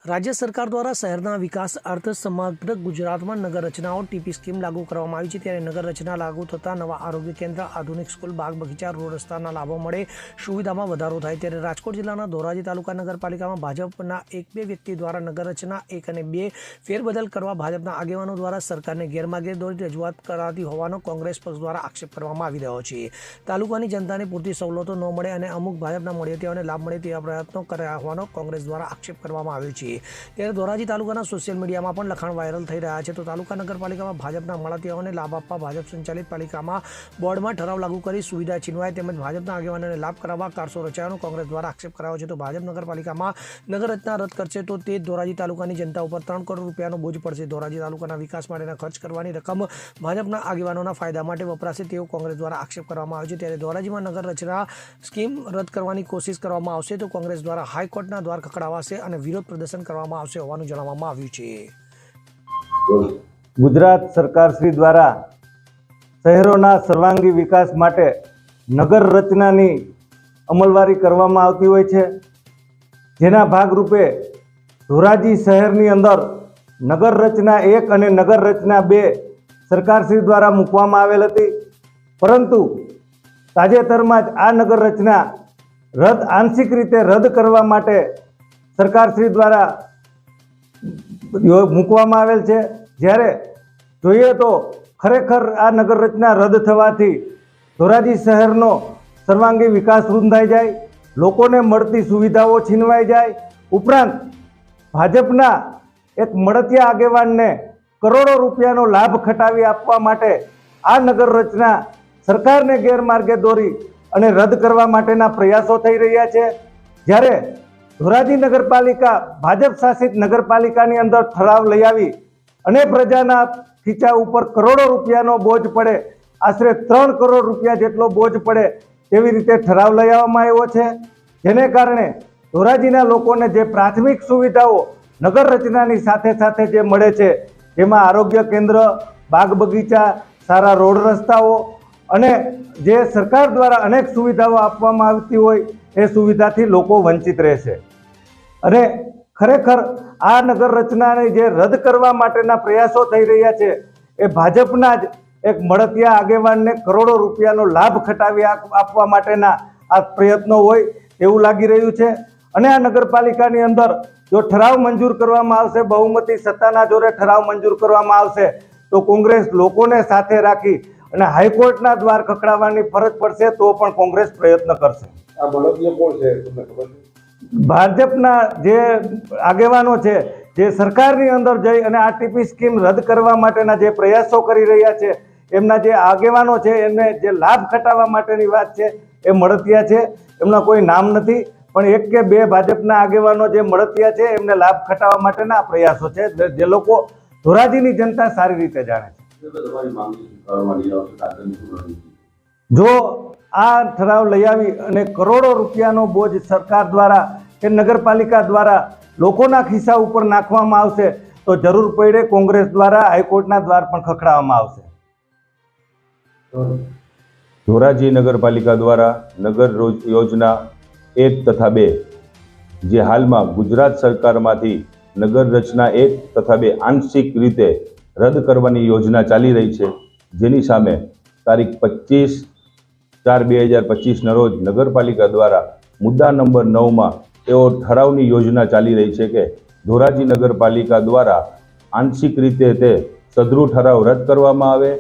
રાજ્ય સરકાર દ્વારા શહેરના વિકાસ અર્થે સમગ્ર ગુજરાતમાં નગર રચનાઓ ટીપી સ્કીમ લાગુ કરવામાં આવી છે। ત્યારે નગર રચના લાગુ થતાં નવા આરોગ્ય કેન્દ્ર, આધુનિક સ્કૂલ, બાગ બગીચા, રોડ રસ્તાના લાભો મળે, સુવિધામાં વધારો થાય। ત્યારે રાજકોટ જિલ્લાના ધોરાજી તાલુકા નગરપાલિકામાં ભાજપના 1-2 વ્યક્તિ દ્વારા નગર રચના 1 અને 2 ફેરબદલ કરવા ભાજપના આગેવાનો દ્વારા સરકારને ગેરમાર્ગે દોરી રજૂઆત કરાતી હોવાનો કોંગ્રેસ પક્ષ દ્વારા આક્ષેપ કરવામાં આવી રહ્યો છે। તાલુકાની જનતાને પૂરતી સવલતો ન મળે અને અમુક ભાજપના મળતિયાઓને લાભ મળે તેવા પ્રયત્નો કર્યા હોવાનો કોંગ્રેસ દ્વારા આક્ષેપ કરવામાં આવ્યો છે। ત્યારે ધોરાજી તાલુકાના સોશિયલ મીડિયામાં પણ લખાણ વાયરલ થઈ રહ્યા છે। તો તાલુકા નગરપાલિકામાં ભાજપના મળતિયાઓને લાભ આપવા ભાજપ સંચાલિત પાલિકામાં બોર્ડમાં ઠરાવ લાગુ કરી સુવિધા છીનવાય તેમજ ભાજપના આગેવાનોને લાભ કરાવવા કારસો રચાયાનો કોંગ્રેસ દ્વારા આક્ષેપ કરાયો છે। તો ભાજપ નગરપાલિકામાં નગર રચના રદ કરશે તો તે ધોરાજી તાલુકાની જનતા ઉપર 3 કરોડ રૂપિયાનો બોજ પડશે। ધોરાજી તાલુકાના વિકાસ માટેના ખર્ચ કરવાની રકમ ભાજપના આગેવાનોના ફાયદા માટે વપરાશે તેવો કોંગ્રેસ દ્વારા આક્ષેપ કરવામાં આવ્યો છે। ત્યારે ધોરાજીમાં નગર રચના સ્કીમ રદ કરવાની કોશિશ કરવામાં આવશે તો કોંગ્રેસ દ્વારા હાઈકોર્ટના દ્વાર ખખડાવાશે અને વિરોધ પ્રદર્શન કરવામાં આવશે હોવાનું જણાવવામાં આવ્યું છે। ગુજરાત સરકાર શ્રી દ્વારા શહેરોના સર્વાંગી વિકાસ માટે નગર રચનાની અમલવારી કરવામાં આવતી હોય છે। જેના ભાગરૂપે ધોરાજી શહેરની અંદર નગર રચના 1 અને નગર રચના 2 સરકાર શ્રી દ્વારા મૂકવામાં આવેલ હતી, પરંતુ તાજેતરમાં જ આ નગર રચના આંશિક રીતે રદ કરવા માટે સરકાર શ્રી દ્વારા મૂકવામાં આવેલ છે। જ્યારે જોઈએ તો ખરેખર આ નગર રચના રદ થવાથી ધોરાજી શહેરનો સર્વાંગી વિકાસ રૂંધાઈ જાય, લોકોને મળતી સુવિધાઓ છીનવાઈ જાય, ઉપરાંત ભાજપના એક મળતિયા આગેવાનને કરોડો રૂપિયાનો લાભ ખટાવી આપવા માટે આ નગર રચના સરકારને ગેરમાર્ગે દોરી અને રદ કરવા માટેના પ્રયાસો થઈ રહ્યા છે। જ્યારે ધોરાજી નગરપાલિકા ભાજપ શાસિત નગરપાલિકાની અંદર ઠરાવ લઈ આવી અને પ્રજાના ખીચા ઉપર કરોડો રૂપિયાનો બોજ પડે, આશરે 3 કરોડ રૂપિયા જેટલો બોજ પડે તેવી રીતે ઠરાવ લઈ આવવામાં આવ્યો છે। જેને કારણે ધોરાજીના લોકોને જે પ્રાથમિક સુવિધાઓ નગર રચનાની સાથે સાથે જે મળે છે, જેમાં આરોગ્ય કેન્દ્ર, બાગ બગીચા, સારા રોડ રસ્તાઓ અને જે સરકાર દ્વારા અનેક સુવિધાઓ આપવામાં આવતી હોય એ સુવિધાથી લોકો વંચિત રહેશે। અને ખરેખર આ નગર રચનાને જે રદ કરવા માટેના પ્રયાસો થઈ રહ્યા છે એ ભાજપના જ એક મળતિયા આગેવાનને કરોડો રૂપિયાનો લાભ ખટાવી આપવા માટેના આ પ્રયત્નો હોય એવું લાગી રહ્યું છે। અને આ નગરપાલિકાની અંદર જો ઠરાવ મંજૂર કરવામાં આવશે, બહુમતી સત્તાના જોરે ઠરાવ મંજૂર કરવામાં આવશે તો કોંગ્રેસ લોકોને સાથે રાખી અને હાઈકોર્ટના દ્વાર ખખડાવવાની ફરજ પડશે તો પણ કોંગ્રેસ પ્રયત્ન કરશે। આ મળતિયા કોણ છે તમને ખબર છે? ભાજપના જે આગેવાનો છે, જે સરકારની અંદર જઈ અને આ ટીપી સ્કીમ રદ કરવા માટેના જે પ્રયાસો કરી રહ્યા છે, એમના જે આગેવાનો છે એમને જે લાભ ખટાવવા માટેની વાત છે એ મળતિયા છે, એમના કોઈ નામ નથી, પણ 1 કે 2 ભાજપના આગેવાનો જે મળતિયા છે એમને લાભ ખટાવવા માટેના પ્રયાસો છે, જે લોકો ધોરાજીની જનતા સારી રીતે જાણે છે। જો આ ઠરાવ લઈ આવી અને કરોડો રૂપિયાનો બોજ સરકાર દ્વારા કે નગરપાલિકા દ્વારા લોકોના ખિસ્સા ઉપર નાખવામાં આવશે તો જરૂર પડે કોંગ્રેસ દ્વારા હાઈકોર્ટના દ્વાર પણ ખખડાવવામાં આવશે। ધોરાજી નગરપાલિકા દ્વારા નગર યોજના 1 તથા 2 જે હાલમાં ગુજરાત સરકારમાંથી નગર રચના 1 તથા 2 આંશિક રીતે રદ કરવાની યોજના ચાલી રહી છે, જેની સામે તારીખ 25/4/2025ના રોજ નગરપાલિકા દ્વારા મુદ્દા નંબર 9માં એવો ઠરાવની યોજના ચાલી રહી છે કે ધોરાજી નગરપાલિકા દ્વારા આંશિક રીતે તે સદરૂ ઠરાવ રદ કરવામાં આવે,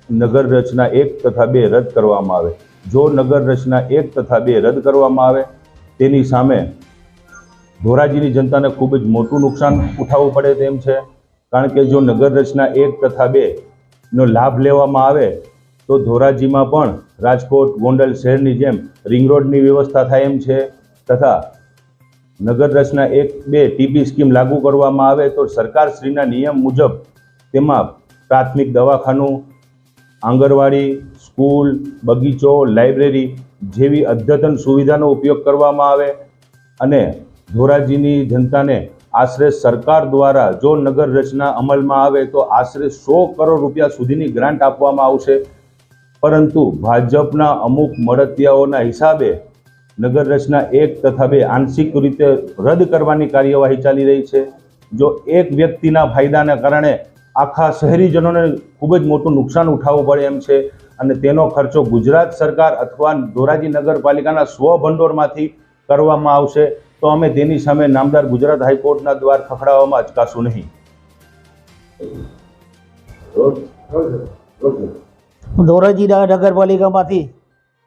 નગર રચના 1 તથા 2 રદ કરવામાં આવે। જો નગર રચના 1 તથા 2 રદ કરવામાં આવે તેની સામે ધોરાજીની જનતાને ખૂબ જ મોટું નુકસાન ઉઠાવવું પડે તેમ છે, કારણ કે જો નગર રચના 1 તથા 2નો લાભ લેવામાં આવે તો ધોરાજીમાં પણ રાજકોટ, ગોંડલ શહેરની જેમ રિંગ રોડની વ્યવસ્થા થાય એમ છે, તથા નગર રચના 1-2 ટીપી સ્કીમ લાગુ કરવામાં આવે તો સરકારશ્રીના નિયમ મુજબ તેમાં પ્રાથમિક દવાખાનું, આંગણવાડી, સ્કૂલ, બગીચો, લાઇબ્રેરી જેવી અદ્યતન સુવિધાનો ઉપયોગ કરવામાં આવે અને ધોરાજીની જનતાને આશરે સરકાર દ્વારા જો નગર રચના અમલમાં આવે તો આશરે 100 કરોડ રૂપિયા સુધીની ગ્રાન્ટ આપવામાં આવશે। પરંતુ ભાજપના અમુક મળતિયાઓના હિસાબે નગર રચના 1 તથા 2 આંશિક રીતે રદ કરવાની કાર્યવાહી ચાલી રહી છે. જો એક વ્યક્તિના ફાયદાના કારણે આખા શહેરીજનોને ખૂબ જ મોટું નુકસાન ઉઠાવવું પડે એમ છે અને તેનો ખર્ચો ગુજરાત સરકાર અથવા ધોરાજી નગરપાલિકાના સ્વભંડોળમાંથી કરવામાં આવશે, તો અમે તેની સામે નામદાર ગુજરાત હાઈકોર્ટના દ્વાર ખખડાવવામાં અચકાશું નહીં. ધોરાજી નગરપાલિકામાંથી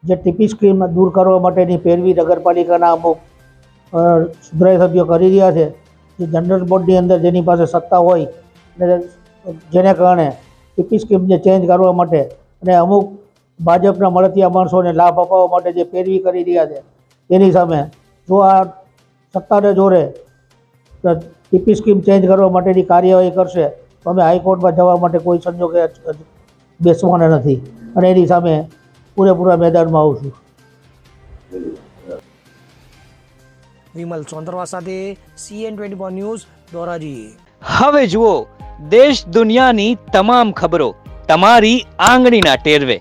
જે ટીપી સ્કીમ દૂર કરવા માટેની પેરવી નગરપાલિકાના અમુક સુધરાઈ સભ્યો કરી રહ્યા છે, જે જનરલ બોર્ડની અંદર જેની પાસે સત્તા હોય અને જેને કારણે ટીપી સ્કીમને ચેન્જ કરવા માટે અને અમુક ભાજપના મળતિયા માણસોને લાભ અપાવવા માટે જે પેરવી કરી રહ્યા છે, તેની સામે જો આ સત્તાને જોરે ટીપી સ્કીમ ચેન્જ કરવા માટેની કાર્યવાહી કરશે તો અમે હાઈકોર્ટમાં જવા માટે કોઈ સંજોગે બેસવાના નથી અને એની સામે પૂરેપૂરા મેદાનમાં આવશું. વિમલ સોંદરવા સાથે CN24 ન્યૂઝ ધોરાજી. હવે જુઓ દેશ દુનિયાની તમામ ખબરો તમારી આંગળીના ટેરવે.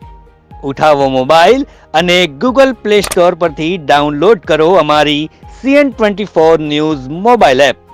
ઉઠાવો મોબાઈલ અને Google Play Store પરથી ડાઉનલોડ કરો અમારી CN24 ન્યૂઝ મોબાઈલ એપ.